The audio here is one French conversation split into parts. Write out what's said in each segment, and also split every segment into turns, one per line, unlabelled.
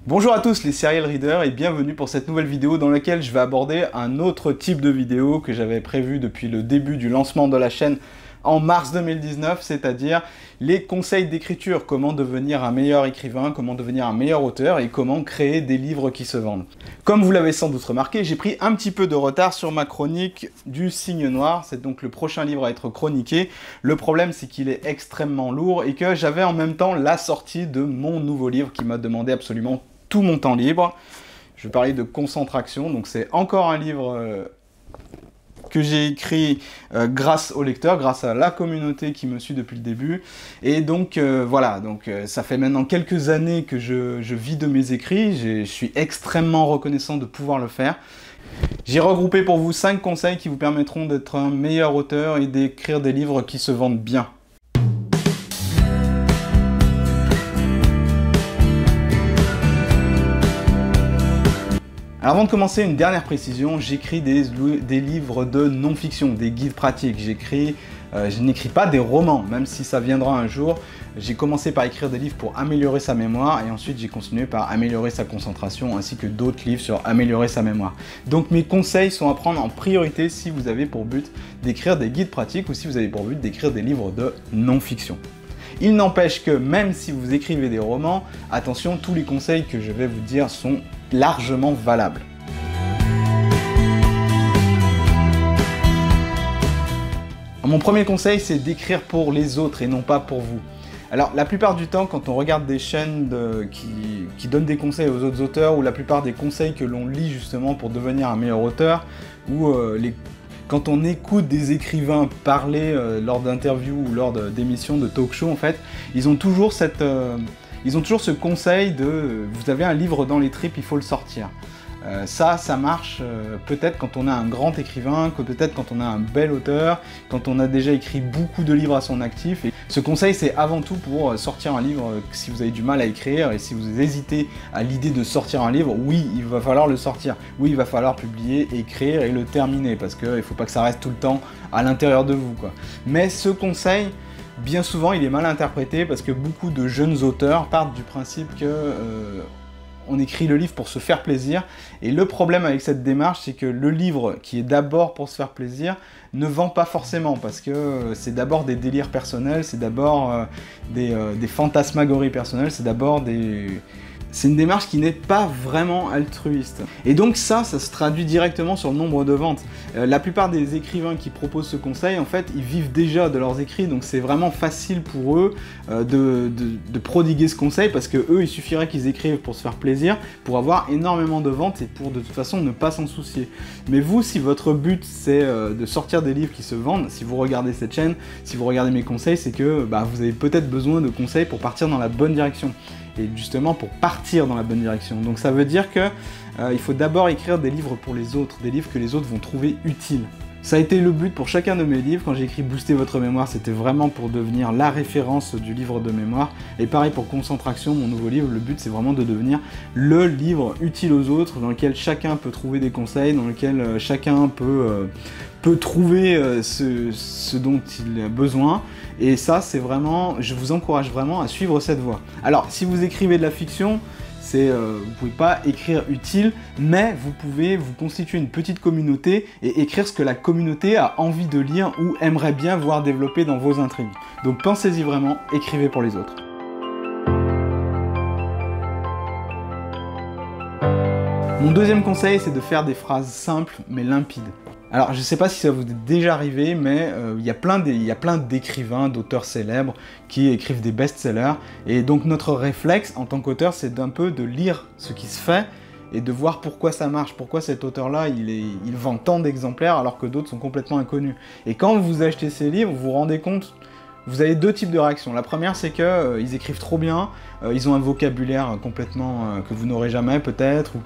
Bonjour à tous les serial readers et bienvenue pour cette nouvelle vidéo dans laquelle je vais aborder un autre type de vidéo que j'avais prévu depuis le début du lancement de la chaîne en mars 2019, c'est-à-dire les conseils d'écriture, comment devenir un meilleur écrivain, comment devenir un meilleur auteur et comment créer des livres qui se vendent. Comme vous l'avez sans doute remarqué, j'ai pris un petit peu de retard sur ma chronique du Cygne Noir, c'est donc le prochain livre à être chroniqué. Le problème c'est qu'il est extrêmement lourd et que j'avais en même temps la sortie de mon nouveau livre qui m'a demandé absolument tout mon temps libre. Je vais parler de Concentraction, donc c'est encore un livre que j'ai écrit grâce aux lecteurs, grâce à la communauté qui me suit depuis le début. Et donc voilà, ça fait maintenant quelques années que je vis de mes écrits, je suis extrêmement reconnaissant de pouvoir le faire. J'ai regroupé pour vous 5 conseils qui vous permettront d'être un meilleur auteur et d'écrire des livres qui se vendent bien. Alors avant de commencer, une dernière précision, j'écris des livres de non-fiction, des guides pratiques. Je n'écris pas des romans, même si ça viendra un jour. J'ai commencé par écrire des livres pour améliorer sa mémoire et ensuite j'ai continué par améliorer sa concentration ainsi que d'autres livres sur améliorer sa mémoire. Donc mes conseils sont à prendre en priorité si vous avez pour but d'écrire des guides pratiques ou si vous avez pour but d'écrire des livres de non-fiction. Il n'empêche que même si vous écrivez des romans, attention, tous les conseils que je vais vous dire sont largement valables. Mon premier conseil, c'est d'écrire pour les autres et non pas pour vous. Alors, la plupart du temps, quand on regarde des chaînes qui donnent des conseils aux autres auteurs, ou la plupart des conseils que l'on lit justement pour devenir un meilleur auteur, ou quand on écoute des écrivains parler lors d'interviews ou lors d'émissions de talk-show, en fait, ils ont toujours ce conseil de « vous avez un livre dans les tripes, il faut le sortir ». Ça marche peut-être quand on a un grand écrivain, peut-être quand on a un bel auteur, quand on a déjà écrit beaucoup de livres à son actif. Et ce conseil, c'est avant tout pour sortir un livre si vous avez du mal à écrire et si vous hésitez à l'idée de sortir un livre, oui, il va falloir le sortir. Oui, il va falloir publier, écrire et le terminer parce qu'il ne faut pas que ça reste tout le temps à l'intérieur de vous, quoi. Mais ce conseil, bien souvent, il est mal interprété parce que beaucoup de jeunes auteurs partent du principe que on écrit le livre pour se faire plaisir, et le problème avec cette démarche, c'est que le livre qui est d'abord pour se faire plaisir ne vend pas forcément, parce que c'est d'abord des délires personnels, c'est d'abord des fantasmagories personnelles, c'est une démarche qui n'est pas vraiment altruiste. Et donc ça se traduit directement sur le nombre de ventes. La plupart des écrivains qui proposent ce conseil, en fait, ils vivent déjà de leurs écrits, donc c'est vraiment facile pour eux de prodiguer ce conseil, parce que eux, il suffirait qu'ils écrivent pour se faire plaisir, pour avoir énormément de ventes et pour de toute façon ne pas s'en soucier. Mais vous, si votre but c'est de sortir des livres qui se vendent, si vous regardez cette chaîne, si vous regardez mes conseils, c'est que vous avez peut-être besoin de conseils pour partir dans la bonne direction. Et justement pour partir dans la bonne direction. Donc ça veut dire que il faut d'abord écrire des livres pour les autres, des livres que les autres vont trouver utiles. Ça a été le but pour chacun de mes livres. Quand j'ai écrit Booster votre mémoire, c'était vraiment pour devenir la référence du livre de mémoire. Et pareil pour Concentraction, mon nouveau livre, le but c'est vraiment de devenir le livre utile aux autres, dans lequel chacun peut trouver des conseils, dans lequel chacun peut trouver ce dont il a besoin. Et ça, c'est vraiment, je vous encourage vraiment à suivre cette voie. Alors, si vous écrivez de la fiction, vous ne pouvez pas écrire utile, mais vous pouvez vous constituer une petite communauté et écrire ce que la communauté a envie de lire ou aimerait bien voir développer dans vos intrigues. Donc pensez-y vraiment, écrivez pour les autres. Mon deuxième conseil, c'est de faire des phrases simples mais limpides. Alors, je ne sais pas si ça vous est déjà arrivé, mais il y a plein d'écrivains, d'auteurs célèbres qui écrivent des best-sellers. Et donc, notre réflexe en tant qu'auteur, c'est d'un peu de lire ce qui se fait et de voir pourquoi ça marche, pourquoi cet auteur-là, il vend tant d'exemplaires alors que d'autres sont complètement inconnus. Et quand vous achetez ces livres, vous vous rendez compte, vous avez deux types de réactions. La première, c'est qu'ils écrivent trop bien, ils ont un vocabulaire complètement que vous n'aurez jamais peut-être, ou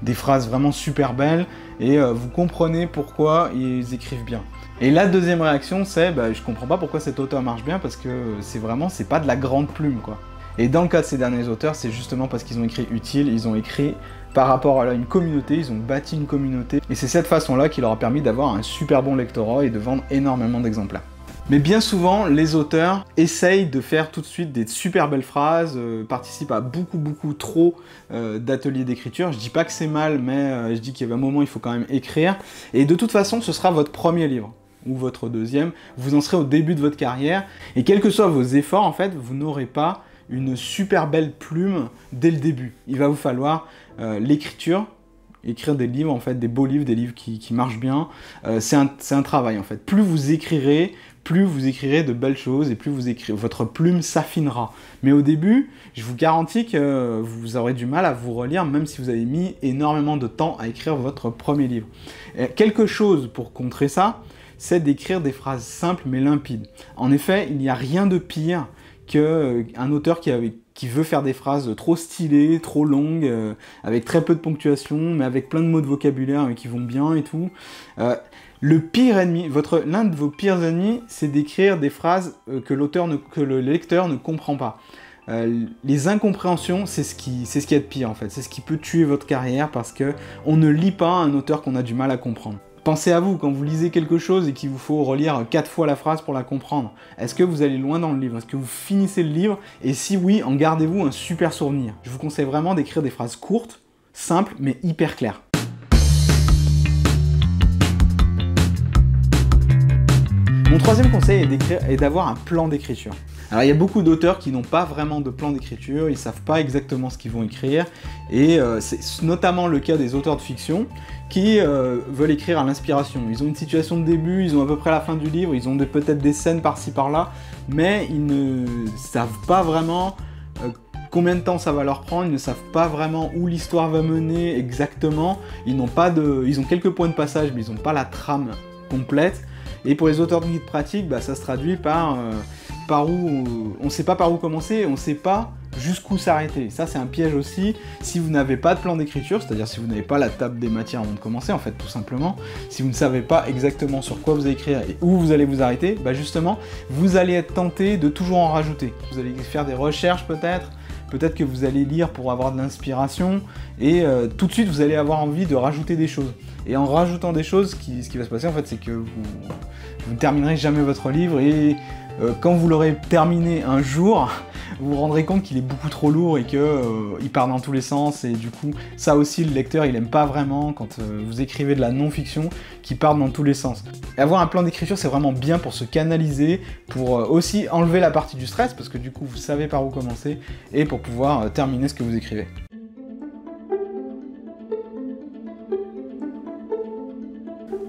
des phrases vraiment super belles, et vous comprenez pourquoi ils écrivent bien. Et la deuxième réaction, c'est je comprends pas pourquoi cet auteur marche bien, parce que c'est pas de la grande plume, quoi. Et dans le cas de ces derniers auteurs, c'est justement parce qu'ils ont écrit utile, ils ont écrit par rapport à une communauté, ils ont bâti une communauté, et c'est cette façon-là qui leur a permis d'avoir un super bon lectorat et de vendre énormément d'exemplaires. Mais bien souvent, les auteurs essayent de faire tout de suite des super belles phrases, participent à beaucoup trop d'ateliers d'écriture. Je dis pas que c'est mal, mais je dis qu'il y a un moment, il faut quand même écrire. Et de toute façon, ce sera votre premier livre, ou votre deuxième. Vous en serez au début de votre carrière, et quels que soient vos efforts, en fait, vous n'aurez pas une super belle plume dès le début. Il va vous falloir l'écriture, écrire des livres, en fait, des beaux livres, des livres qui marchent bien. C'est un travail, en fait. Plus vous écrirez de belles choses, et plus votre plume s'affinera. Mais au début, je vous garantis que vous aurez du mal à vous relire, même si vous avez mis énormément de temps à écrire votre premier livre. Quelque chose pour contrer ça, c'est d'écrire des phrases simples mais limpides. En effet, il n'y a rien de pire qu'un auteur qui veut faire des phrases trop stylées, trop longues, avec très peu de ponctuation, mais avec plein de mots de vocabulaire qui vont bien et tout. Le pire ennemi, l'un de vos pires ennemis, c'est d'écrire des phrases que le lecteur ne comprend pas. Les incompréhensions, c'est ce qui est de pire en fait. C'est ce qui peut tuer votre carrière parce que on ne lit pas un auteur qu'on a du mal à comprendre. Pensez à vous, quand vous lisez quelque chose et qu'il vous faut relire 4 fois la phrase pour la comprendre. Est-ce que vous allez loin dans le livre? Est-ce que vous finissez le livre? Et si oui, en gardez-vous un super souvenir. Je vous conseille vraiment d'écrire des phrases courtes, simples, mais hyper claires. Mon troisième conseil est d'avoir un plan d'écriture. Alors il y a beaucoup d'auteurs qui n'ont pas vraiment de plan d'écriture, ils ne savent pas exactement ce qu'ils vont écrire, et c'est notamment le cas des auteurs de fiction qui veulent écrire à l'inspiration. Ils ont une situation de début, ils ont à peu près la fin du livre, ils ont peut-être des scènes par-ci par-là, mais ils ne savent pas vraiment combien de temps ça va leur prendre, ils ne savent pas vraiment où l'histoire va mener exactement, ils ont quelques points de passage, mais ils n'ont pas la trame complète. Et pour les auteurs de guide pratique, ça se traduit par où on ne sait pas par où commencer, on ne sait pas jusqu'où s'arrêter. Ça, c'est un piège aussi. Si vous n'avez pas de plan d'écriture, c'est-à-dire si vous n'avez pas la table des matières avant de commencer, en fait, tout simplement, si vous ne savez pas exactement sur quoi vous allez écrire et où vous allez vous arrêter, justement, vous allez être tenté de toujours en rajouter. Vous allez faire des recherches peut-être que vous allez lire pour avoir de l'inspiration, et tout de suite, vous allez avoir envie de rajouter des choses. Et en rajoutant des choses, ce qui va se passer, en fait, c'est que vous ne terminerez jamais votre livre, et quand vous l'aurez terminé un jour, vous vous rendrez compte qu'il est beaucoup trop lourd et qu'il part dans tous les sens, et du coup, ça aussi, le lecteur, il aime pas vraiment quand vous écrivez de la non-fiction qui part dans tous les sens. Et avoir un plan d'écriture, c'est vraiment bien pour se canaliser, pour aussi enlever la partie du stress, parce que du coup, vous savez par où commencer, et pour pouvoir terminer ce que vous écrivez.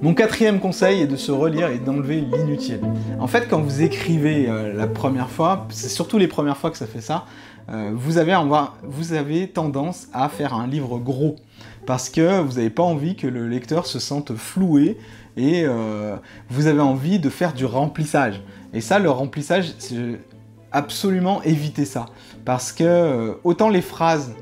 Mon quatrième conseil est de se relire et d'enlever l'inutile. En fait, quand vous écrivez la première fois, c'est surtout les premières fois que ça fait ça, vous avez tendance à faire un livre gros, parce que vous n'avez pas envie que le lecteur se sente floué, et vous avez envie de faire du remplissage. Et ça, le remplissage, c'est absolument éviter ça, parce que autant les phrases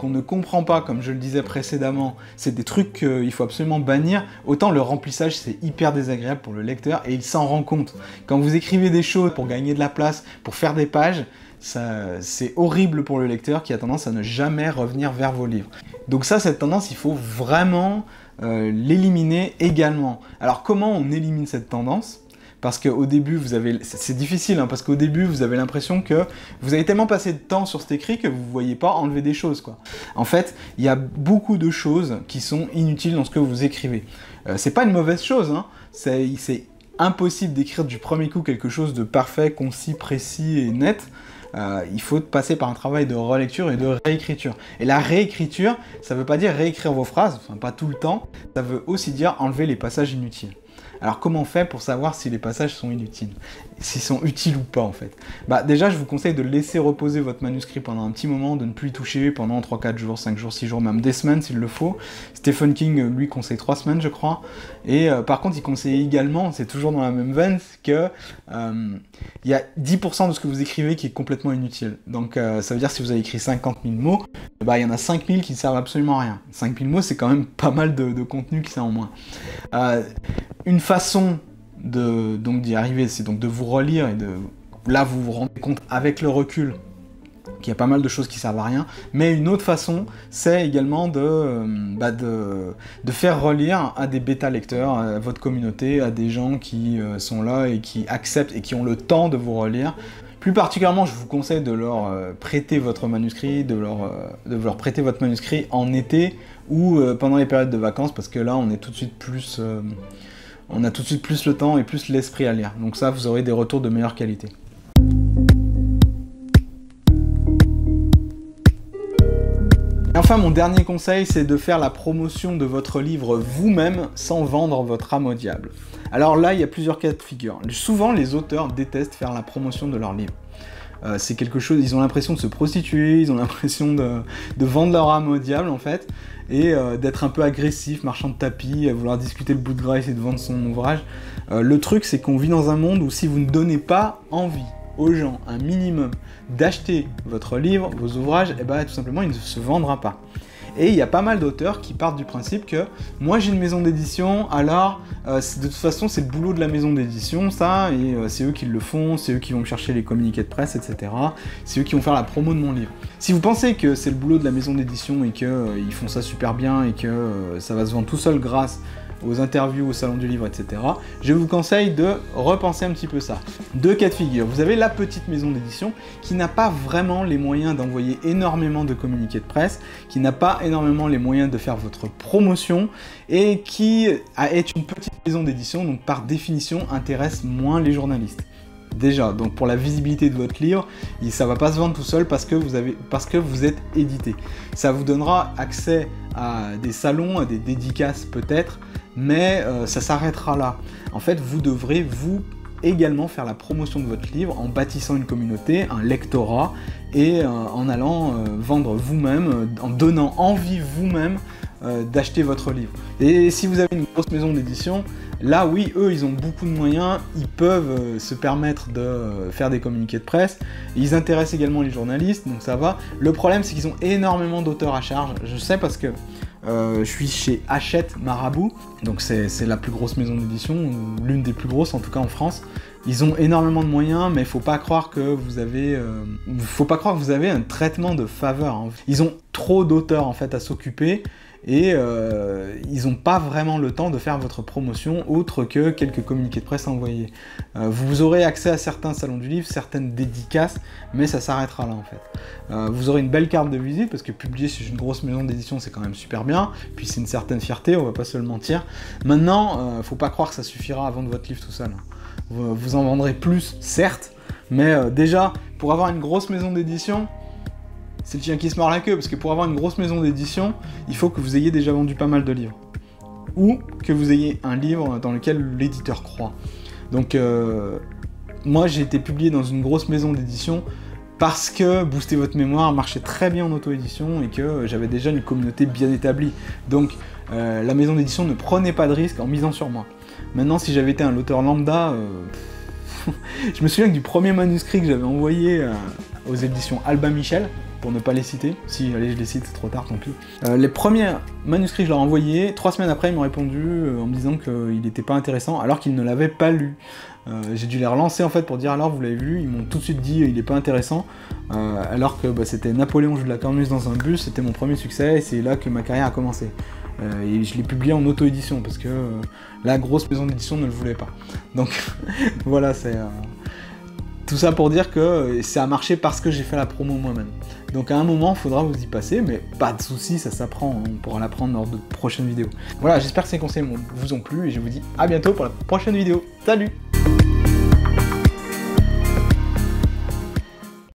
qu'on ne comprend pas, comme je le disais précédemment, c'est des trucs qu'il faut absolument bannir, autant le remplissage c'est hyper désagréable pour le lecteur, et il s'en rend compte. Quand vous écrivez des choses pour gagner de la place, pour faire des pages, c'est horrible pour le lecteur qui a tendance à ne jamais revenir vers vos livres. Donc ça, cette tendance, il faut vraiment l'éliminer également. Alors comment on élimine cette tendance ? Parce qu'au début, c'est difficile, parce qu'au début, vous avez l'impression que vous avez tellement passé de temps sur cet écrit que vous ne voyez pas enlever des choses, quoi. En fait, il y a beaucoup de choses qui sont inutiles dans ce que vous écrivez. C'est pas une mauvaise chose, c'est impossible d'écrire du premier coup quelque chose de parfait, concis, précis et net. Il faut passer par un travail de relecture et de réécriture. Et la réécriture, ça ne veut pas dire réécrire vos phrases, enfin pas tout le temps, ça veut aussi dire enlever les passages inutiles. Alors comment on fait pour savoir si les passages sont inutiles? S'ils sont utiles ou pas en fait? Déjà je vous conseille de laisser reposer votre manuscrit pendant un petit moment, de ne plus y toucher pendant 3, 4 jours, 5 jours, 6 jours, même des semaines s'il le faut. Stephen King lui conseille 3 semaines je crois. Et par contre il conseille également, c'est toujours dans la même veine, que il y a 10% de ce que vous écrivez qui est complètement inutile. Donc ça veut dire si vous avez écrit 50 000 mots, il y en a 5 000 qui ne servent absolument à rien. 5 000 mots c'est quand même pas mal de contenu qui c'est en moins. Une façon d'y arriver, c'est donc de vous relire et là vous vous rendez compte avec le recul qu'il y a pas mal de choses qui servent à rien, mais une autre façon, c'est également de faire relire à des bêta-lecteurs, à votre communauté, à des gens qui sont là et qui acceptent et qui ont le temps de vous relire. Plus particulièrement, je vous conseille de leur prêter votre manuscrit, de leur prêter votre manuscrit en été ou pendant les périodes de vacances, parce que là, on est tout de suite plus, on a tout de suite plus le temps et plus l'esprit à lire. Donc ça, vous aurez des retours de meilleure qualité. Et enfin, mon dernier conseil, c'est de faire la promotion de votre livre vous-même sans vendre votre âme au diable. Alors là, il y a plusieurs cas de figure. Souvent, les auteurs détestent faire la promotion de leur livre. C'est quelque chose, ils ont l'impression de se prostituer, ils ont l'impression de vendre leur âme au diable en fait, et d'être un peu agressif, marchand de tapis, à vouloir discuter le bout de gras, essayer de vendre son ouvrage. Le truc, c'est qu'on vit dans un monde où si vous ne donnez pas envie aux gens un minimum d'acheter votre livre, vos ouvrages, et ben tout simplement il ne se vendra pas. Et il y a pas mal d'auteurs qui partent du principe que moi j'ai une maison d'édition, alors de toute façon c'est le boulot de la maison d'édition ça, et c'est eux qui le font, c'est eux qui vont me chercher les communiqués de presse, etc. C'est eux qui vont faire la promo de mon livre. Si vous pensez que c'est le boulot de la maison d'édition et qu'ils font ça super bien et que ça va se vendre tout seul grâce aux interviews, au salon du livre, etc. Je vous conseille de repenser un petit peu ça. Deux cas de figure. Vous avez la petite maison d'édition qui n'a pas vraiment les moyens d'envoyer énormément de communiqués de presse, qui n'a pas énormément les moyens de faire votre promotion et qui est une petite maison d'édition, donc par définition intéresse moins les journalistes. Déjà, donc pour la visibilité de votre livre, ça va pas se vendre tout seul parce que vous êtes édité. Ça vous donnera accès à des salons, à des dédicaces peut-être, mais ça s'arrêtera là. En fait, vous devrez vous également faire la promotion de votre livre en bâtissant une communauté, un lectorat, et en allant vendre vous-même, en donnant envie vous-même d'acheter votre livre. Et si vous avez une grosse maison d'édition, là oui, eux ils ont beaucoup de moyens, ils peuvent se permettre de faire des communiqués de presse, ils intéressent également les journalistes, donc ça va. Le problème c'est qu'ils ont énormément d'auteurs à charge, je sais parce que je suis chez Hachette Marabout, donc c'est la plus grosse maison d'édition, l'une des plus grosses en tout cas en France. Ils ont énormément de moyens, mais faut pas croire que vous avez un traitement de faveur, hein. Ils ont trop d'auteurs en fait à s'occuper, et ils n'ont pas vraiment le temps de faire votre promotion autre que quelques communiqués de presse envoyés. Vous aurez accès à certains salons du livre, certaines dédicaces, mais ça s'arrêtera là en fait. Vous aurez une belle carte de visite, parce que publier chez une grosse maison d'édition c'est quand même super bien, puis c'est une certaine fierté, on va pas se le mentir. Maintenant, faut pas croire que ça suffira à vendre votre livre tout seul. Vous en vendrez plus, certes, mais déjà, pour avoir une grosse maison d'édition, c'est le chien qui se mord la queue, parce que pour avoir une grosse maison d'édition, il faut que vous ayez déjà vendu pas mal de livres. Ou que vous ayez un livre dans lequel l'éditeur croit. Donc, moi j'ai été publié dans une grosse maison d'édition parce que Booster votre mémoire marchait très bien en auto-édition et que j'avais déjà une communauté bien établie. Donc, la maison d'édition ne prenait pas de risque en misant sur moi. Maintenant, si j'avais été un auteur lambda, je me souviens que du premier manuscrit que j'avais envoyé aux éditions Albin Michel, pour ne pas les citer, si allez je les cite c'est trop tard tant pis. Les premiers manuscrits que je leur ai envoyés, 3 semaines après ils m'ont répondu en me disant qu'il n'était pas intéressant alors qu'ils ne l'avaient pas lu. J'ai dû les relancer en fait pour dire alors vous l'avez vu, ils m'ont tout de suite dit il n'est pas intéressant, alors que c'était Napoléon joue de la cornemuse dans un bus, c'était mon premier succès et c'est là que ma carrière a commencé. Et je l'ai publié en auto-édition parce que la grosse maison d'édition ne le voulait pas. Donc voilà, c'est tout ça pour dire que ça a marché parce que j'ai fait la promo moi-même. Donc à un moment, il faudra vous y passer, mais pas de soucis, ça s'apprend, on pourra l'apprendre lors de prochaines vidéos. Voilà, j'espère que ces conseils vous ont plu et je vous dis à bientôt pour la prochaine vidéo. Salut!